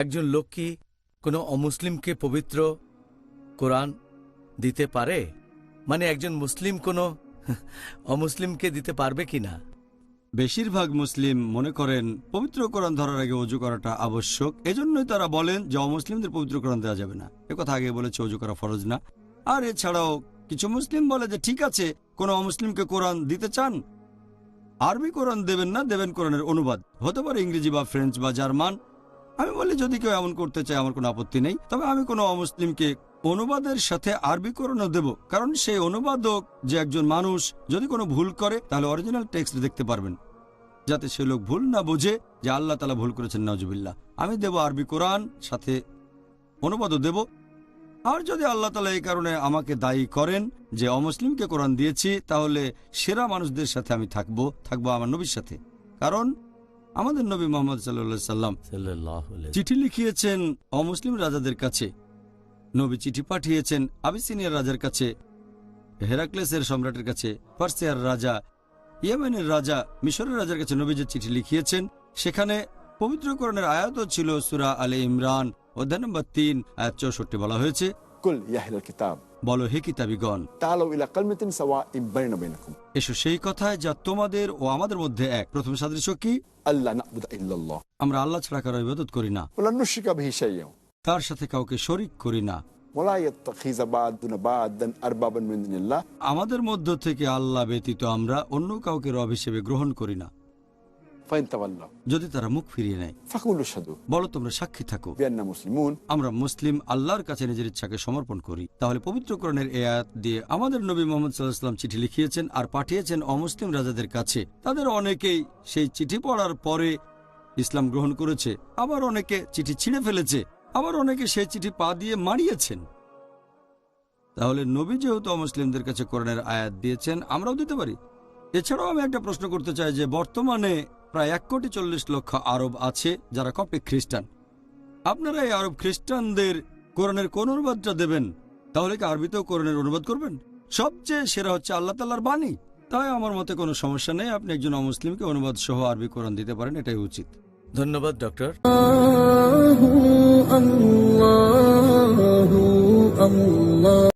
একজন লোক কি কোনো অমুসলিমকে পবিত্র কোরআন দিতে পারে? মানে একজন মুসলিম কোনো অমুসলিমকে দিতে পারবে কিনা? বেশিরভাগ মুসলিম মনে করেন পবিত্র কোরআন ধরার আগে অজু করাটা আবশ্যক। এজন্যই তারা বলেন যে অমুসলিমদের পবিত্র কোরআন দেওয়া যাবে না। একথা আগে বলেছে, অজু করা ফরজ না। আর এছাড়াও কিছু মুসলিম বলে যে ঠিক আছে, কোনো অমুসলিমকে কোরআন দিতে চান, আরবি কোরআন দেবেন না, দেবেন কোরআনের অনুবাদ, হতে পারে ইংরেজি বা ফ্রেঞ্চ বা জার্মান। আমি বলি যদি কেউ এমন করতে চায় আমার কোনো আপত্তি নেই, তবে আমি কোনো অমুসলিমকে অনুবাদের সাথে আরবি কোরআনও দেব, কারণ সেই অনুবাদক যে একজন মানুষ, যদি কোনো ভুল করে তাহলে অরিজিনাল টেক্সট দেখতে পারবেন, যাতে সে লোক ভুল না বোঝে যে আল্লাহ তাআলা ভুল করেছেন, নাউজুবিল্লাহ। আমি দেব আরবি কোরআন, সাথে অনুবাদও দেব। আর যদি আল্লাহ তাআলা এই কারণে আমাকে দায়ী করেন যে অমুসলিমকে কোরআন দিয়েছি, তাহলে সেরা মানুষদের সাথে আমি থাকবো আমার নবীর সাথে। কারণ আমাদের নবী মুহাম্মদ সাল্লাল্লাহু আলাইহি সাল্লাম চিঠি লিখিয়েছেন অমুসলিম রাজাদের কাছে। নবী চিঠি পাঠিয়েছেন আবিসিনিয়ার রাজার কাছে, হেরাক্লেসের সম্রাটের কাছে, পার্সিয়ার রাজা, ইয়েমেনের রাজা, মিশরের রাজার কাছে নবী যে চিঠি লিখিয়েছেন, সেখানে পবিত্র কোরআনের আয়াতও ছিল। সূরা আলে ইমরান অধ্যায় নম্বর 3 আয়াত 64 বলা হয়েছে, কুল ইয়া আহলাল কিতাব, বলো হে কিতাবীগণ, তাআলাউ ইলা কালিমাতিন সাওয়াইন বাইনা বাইনাকুম, এসো সেই কথায় যা তোমাদের ও আমাদের মধ্যে এক। প্রথম সাদৃশ্য কি? আল্লা না'বুদু ইল্লাল্লাহ, আমরা আল্লাহ ছাড়া কারো ইবাদত করি না, ওয়া লা নুশরিকা বিহি শাইয়্যান, তার সাথে কাউকে শরীক করি না। ওয়া লা ইয়াত্তাখিযা বা'দুনা বা'দান আরবাবান মিন দুনিল্লাহ, আমাদের মধ্য থেকে আল্লাহ ব্যতীত আমরা অন্য কাউকে রব হিসেবে গ্রহণ করি না। ফাইন তাওয়াল্লাউ, যদি তারা মুখ ফিরিয়ে নেয়, ফাকুলু শাদু বলো তোমরা সাক্ষী থাকো বিআন্না মুসলিমুন, আমরা মুসলিম, আল্লাহর কাছে নিজের ইচ্ছাকে সমর্পণ করি। তাহলে পবিত্র কোরআনের এই আয়াত দিয়ে আমাদের নবী মুহাম্মদ সাল্লাল্লাহু আলাইহি ওয়াসাল্লাম চিঠি লিখিয়েছেন আর পাঠিয়েছেন অমুসলিম রাজাদের কাছে। তাদের অনেকেই সেই চিঠি পড়ার পরে ইসলাম গ্রহণ করেছে, আবার অনেকে চিঠি ছিঁড়ে ফেলেছে, আবার অনেকে সেই চিঠি পা দিয়ে মারিয়েছেন। তাহলে নবী যেহেতু অমুসলিমদের কাছে কোরআনের আয়াত দিয়েছেন, আমরাও দিতে পারি। এছাড়াও আমি একটা প্রশ্ন করতে চাই যে বর্তমানে প্রায় 1,40,00,000 আরব আছে যারা কপটিক খ্রিস্টান। আপনারা এই আরব খ্রিস্টানদের কোরআনের কোন অনুবাদটা দেবেন? তাহলে কি আরবিতেও কোরআনের অনুবাদ করবেন? সবচেয়ে সেরা হচ্ছে আল্লাহ তাআলার বাণী। তাই আমার মতে কোনো সমস্যা নেই, আপনি একজন অমুসলিমকে অনুবাদ সহ আরবি কোরআন দিতে পারেন, এটাই উচিত। ধন্যবাদ ডক্টর। আল্লাহু আল্লাহু আল্লাহ।